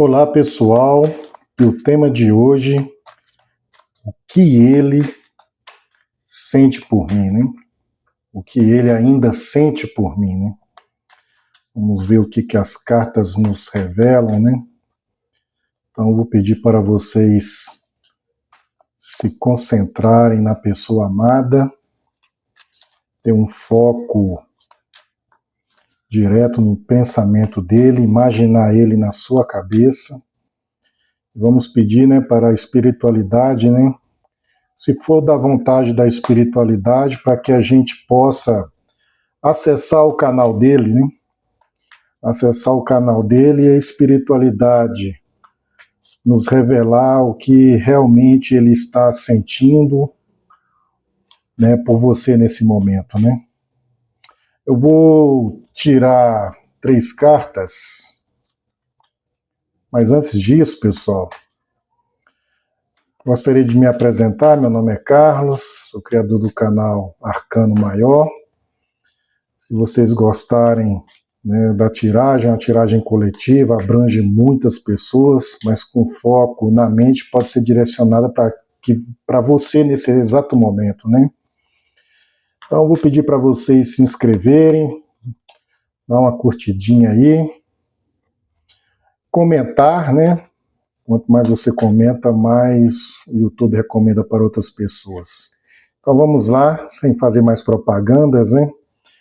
Olá pessoal, e o tema de hoje, o que ele sente por mim, né? O que ele ainda sente por mim, né? Vamos ver o que as cartas nos revelam, né? Então eu vou pedir para vocês se concentrarem na pessoa amada, ter um foco direto no pensamento dele, imaginar ele na sua cabeça. Vamos pedir, né, para a espiritualidade, né? Se for da vontade da espiritualidade, para que a gente possa acessar o canal dele, né? Acessar o canal dele e a espiritualidade nos revelar o que realmente ele está sentindo, né, por você nesse momento, né? Eu vou tirar 3 cartas, mas antes disso, pessoal, gostaria de me apresentar. Meu nome é Carlos, sou criador do canal Arcano Maior. Se vocês gostarem, né, da tiragem, a tiragem coletiva abrange muitas pessoas, mas com foco na mente pode ser direcionada para você nesse exato momento, né? Então eu vou pedir para vocês se inscreverem, dar uma curtidinha aí, comentar, né? Quanto mais você comenta, mais o YouTube recomenda para outras pessoas. Então vamos lá, sem fazer mais propagandas, né?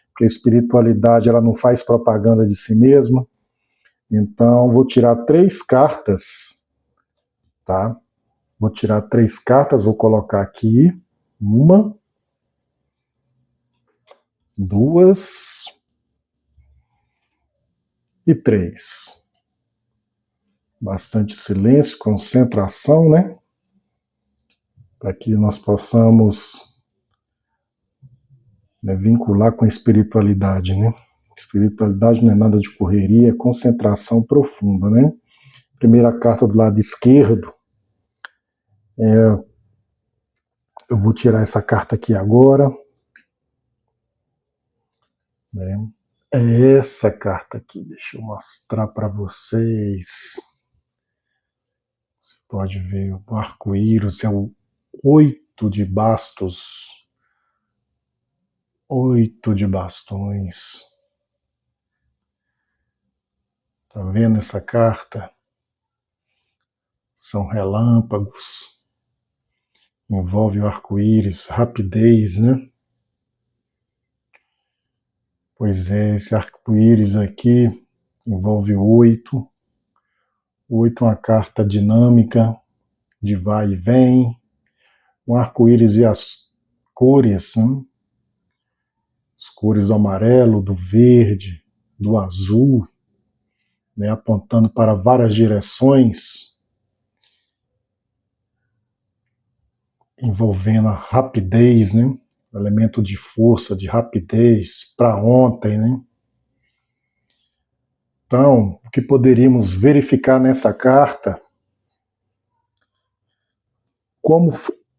Porque a espiritualidade ela não faz propaganda de si mesma. Então vou tirar 3 cartas, tá? Vou tirar 3 cartas, vou colocar aqui 1, 2 e 3. Bastante silêncio, concentração, né? Para que nós possamos, né, vincular com a espiritualidade, né? Espiritualidade não é nada de correria, é concentração profunda, né? Primeira carta do lado esquerdo, eu vou tirar essa carta aqui agora, né? É essa carta aqui, deixa eu mostrar para vocês. Você pode ver o arco-íris, é o 8 de bastos. 8 de bastões. Tá vendo essa carta? São relâmpagos. Envolve o arco-íris, rapidez, né? Pois é, esse arco-íris aqui envolve 8. 8 é uma carta dinâmica, de vai e vem. O arco-íris e as cores, né? As cores do amarelo, do verde, do azul, né? Apontando para várias direções, envolvendo a rapidez, né? O elemento de força, de rapidez, para ontem, né? Então, o que poderíamos verificar nessa carta, como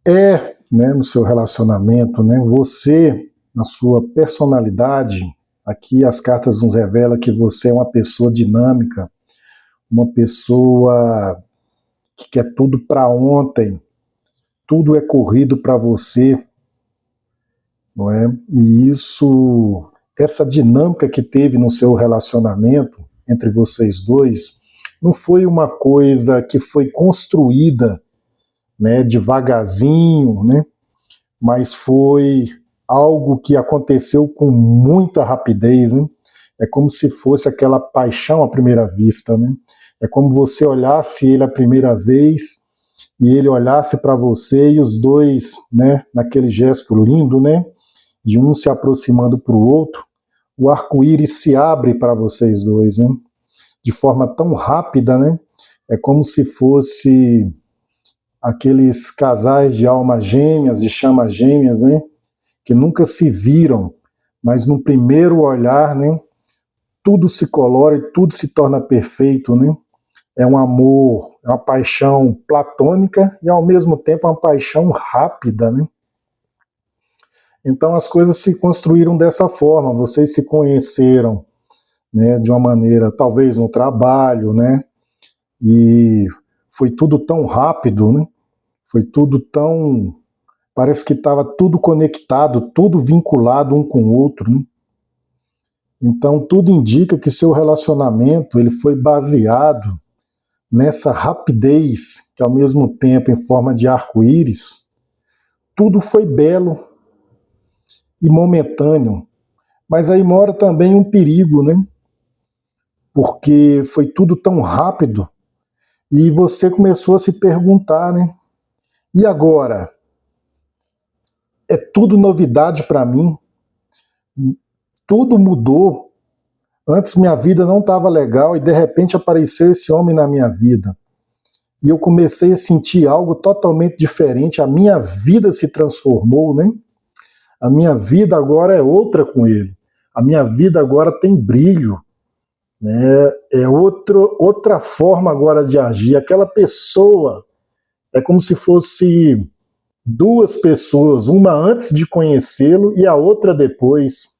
é, né, no seu relacionamento, né, você, na sua personalidade, aqui as cartas nos revelam que você é uma pessoa dinâmica, uma pessoa que quer tudo para ontem, tudo é corrido para você, não é? E isso, essa dinâmica que teve no seu relacionamento entre vocês dois, não foi uma coisa que foi construída, né, devagarzinho, né, mas foi algo que aconteceu com muita rapidez, né? É como se fosse aquela paixão à primeira vista, né? É como você olhasse ele a primeira vez e ele olhasse para você e os dois, né, naquele gesto lindo, né, de um se aproximando para o outro, o arco-íris se abre para vocês dois, né? De forma tão rápida, né? É como se fosse aqueles casais de almas gêmeas, de chamas gêmeas, né? Que nunca se viram, mas no primeiro olhar, né? Tudo se colora e tudo se torna perfeito, né? É um amor, é uma paixão platônica e ao mesmo tempo uma paixão rápida, né? Então as coisas se construíram dessa forma, vocês se conheceram, né, de uma maneira, talvez no trabalho, né? e foi tudo tão rápido, né? Foi tudo tão... Parece que estava tudo conectado, tudo vinculado um com o outro, né? Então tudo indica que seu relacionamento ele foi baseado nessa rapidez, que ao mesmo tempo em forma de arco-íris, tudo foi belo e momentâneo. Mas aí mora também um perigo, né? Porque foi tudo tão rápido e você começou a se perguntar, né? E agora? É tudo novidade para mim? Tudo mudou. Antes minha vida não estava legal e de repente apareceu esse homem na minha vida. E eu comecei a sentir algo totalmente diferente. A minha vida se transformou, né? A minha vida agora é outra com ele. A minha vida agora tem brilho, né? É outra forma agora de agir. Aquela pessoa é como se fosse duas pessoas, uma antes de conhecê-lo e a outra depois.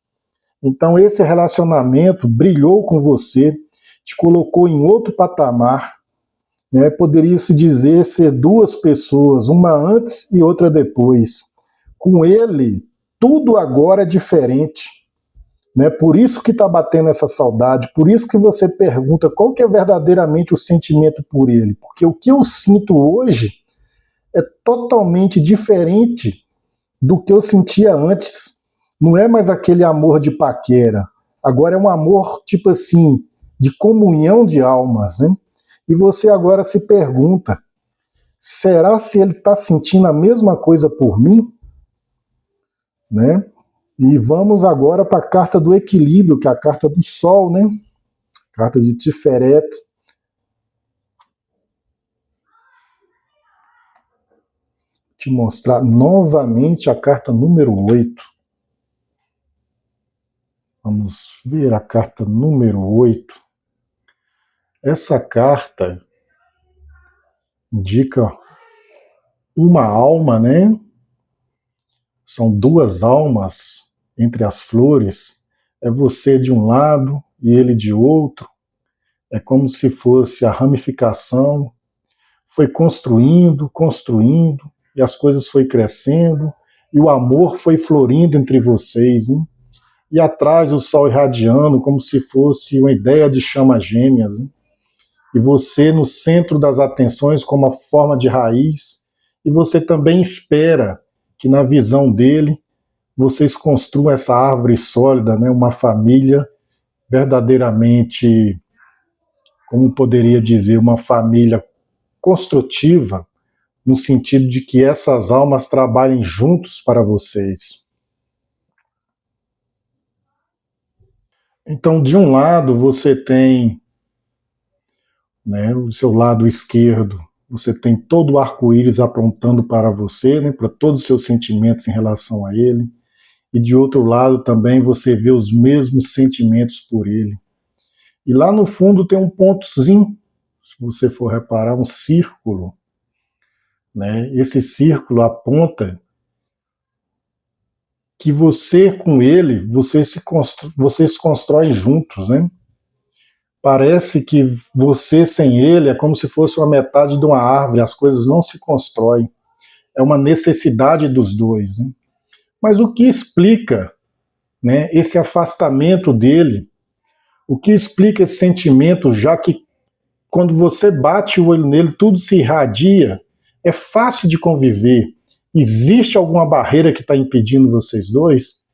Então esse relacionamento brilhou com você, te colocou em outro patamar, né? Poderia se dizer ser duas pessoas, uma antes e outra depois. Com ele, tudo agora é diferente, né? Por isso que está batendo essa saudade, por isso que você pergunta qual que é verdadeiramente o sentimento por ele. Porque o que eu sinto hoje é totalmente diferente do que eu sentia antes. Não é mais aquele amor de paquera. Agora é um amor, tipo assim, de comunhão de almas, né? E você agora se pergunta, será se ele está sentindo a mesma coisa por mim? Né? E vamos agora para a carta do equilíbrio, que é a carta do Sol, né? Carta de Tiferet. Te mostrar novamente a carta número 8. Vamos ver a carta número 8. Essa carta indica uma alma, né? São duas almas entre as flores. É você de um lado e ele de outro. É como se fosse a ramificação. Foi construindo, construindo, e as coisas foi crescendo, e o amor foi florindo entre vocês, hein? E atrás o sol irradiando como se fosse uma ideia de chama gêmeas, hein? E você no centro das atenções como a forma de raiz, e você também espera que na visão dele vocês construam essa árvore sólida, né? Uma família verdadeiramente, como poderia dizer, uma família construtiva, no sentido de que essas almas trabalhem juntos para vocês. Então, de um lado, você tem, né, o seu lado esquerdo, você tem todo o arco-íris apontando para você, né, para todos os seus sentimentos em relação a ele, e de outro lado também você vê os mesmos sentimentos por ele. E lá no fundo tem um pontozinho, se você for reparar, um círculo, né? Esse círculo aponta que você com ele, vocês se constroem juntos, né? Parece que você sem ele é como se fosse uma metade de uma árvore, as coisas não se constroem. É uma necessidade dos dois, né? Mas o que explica, né, esse afastamento dele? O que explica esse sentimento, já que quando você bate o olho nele, tudo se irradia, é fácil de conviver. Existe alguma barreira que está impedindo vocês dois?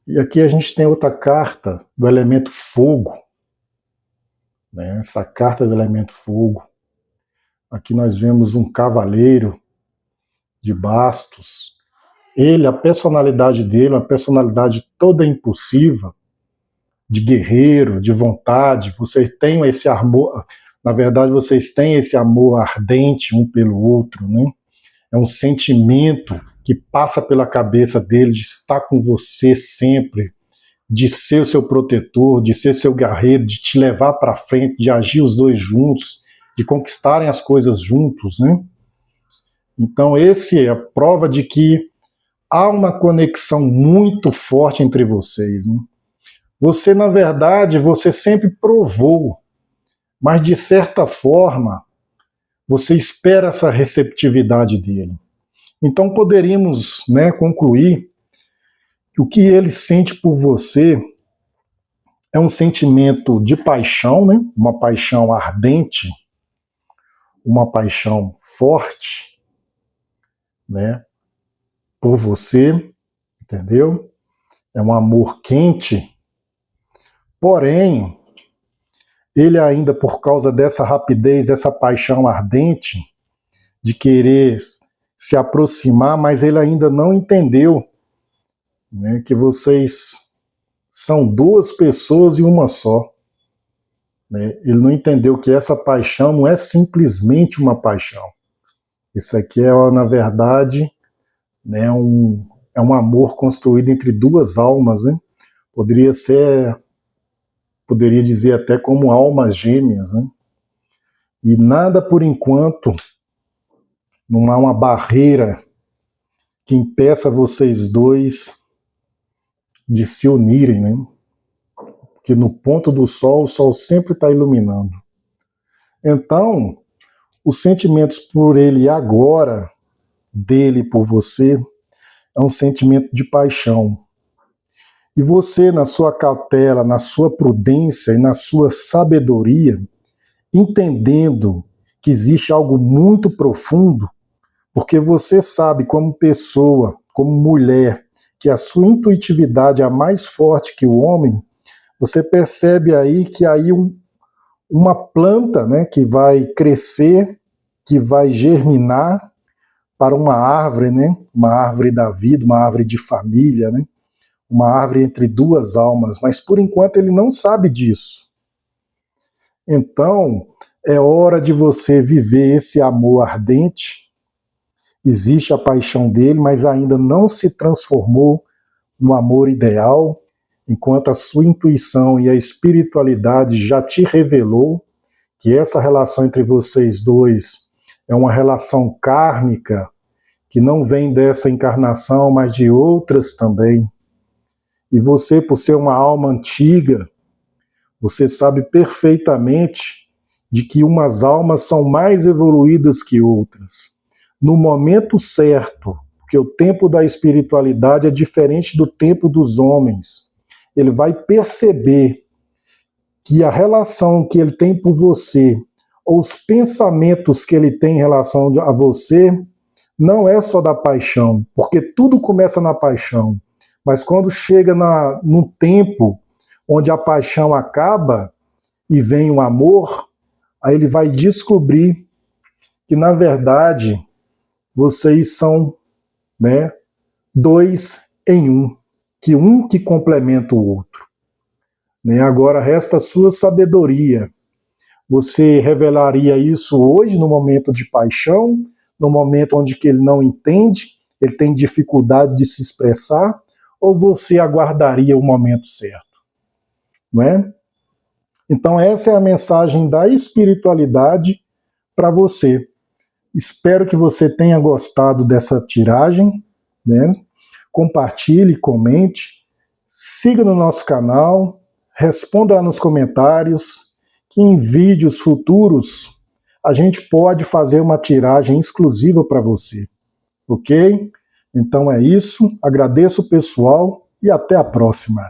E aqui a gente tem outra carta do elemento fogo, né? Essa carta do elemento fogo. Aqui nós vemos um cavaleiro de bastos. Ele, a personalidade dele, uma personalidade toda impulsiva, de guerreiro, de vontade. Vocês têm esse amor, na verdade vocês têm esse amor ardente um pelo outro, né? É um sentimento que passa pela cabeça dele de estar com você sempre, de ser o seu protetor, de ser seu guerreiro, de te levar para frente, de agir os dois juntos, de conquistarem as coisas juntos, né? Então esse é a prova de que há uma conexão muito forte entre vocês, né? Você, na verdade, você sempre provou, mas de certa forma, você espera essa receptividade dele. Então poderíamos, né, concluir que o que ele sente por você é um sentimento de paixão, né? Uma paixão ardente, uma paixão forte, né? Por você, entendeu? É um amor quente. Porém, ele ainda, por causa dessa rapidez, dessa paixão ardente, de querer se aproximar, mas ele ainda não entendeu, né, que vocês são duas pessoas e uma só. Né? Ele não entendeu que essa paixão não é simplesmente uma paixão. Isso aqui é, na verdade, né, é um amor construído entre duas almas, né? Poderia dizer até como almas gêmeas, né? E nada por enquanto, não há uma barreira que impeça vocês dois de se unirem, né? Porque no ponto do sol, o sol sempre está iluminando. Então, os sentimentos por ele agora, dele por você, é um sentimento de paixão. E você, na sua cautela, na sua prudência e na sua sabedoria, entendendo que existe algo muito profundo, porque você sabe como pessoa, como mulher, que a sua intuitividade é a mais forte que o homem, você percebe aí que aí uma planta, né, que vai crescer, que vai germinar para uma árvore, né, uma árvore da vida, uma árvore de família, né, uma árvore entre duas almas, mas por enquanto ele não sabe disso. Então, é hora de você viver esse amor ardente. Existe a paixão dele, mas ainda não se transformou no amor ideal, enquanto a sua intuição e a espiritualidade já te revelou que essa relação entre vocês dois é uma relação kármica, que não vem dessa encarnação, mas de outras também. E você, por ser uma alma antiga, você sabe perfeitamente de que umas almas são mais evoluídas que outras. No momento certo, porque o tempo da espiritualidade é diferente do tempo dos homens, ele vai perceber que a relação que ele tem por você, ou os pensamentos que ele tem em relação a você, não é só da paixão, porque tudo começa na paixão. Mas quando chega no tempo onde a paixão acaba e vem o amor, aí ele vai descobrir que, na verdade, vocês são, né, dois em um que complementa o outro. Né? Agora resta a sua sabedoria. Você revelaria isso hoje, no momento de paixão, no momento onde que ele não entende, ele tem dificuldade de se expressar, ou você aguardaria o momento certo? Não é? Então essa é a mensagem da espiritualidade para você. Espero que você tenha gostado dessa tiragem, né? Compartilhe, comente, siga no nosso canal, responda lá nos comentários, que em vídeos futuros a gente pode fazer uma tiragem exclusiva para você, ok? Então é isso, agradeço o pessoal e até a próxima.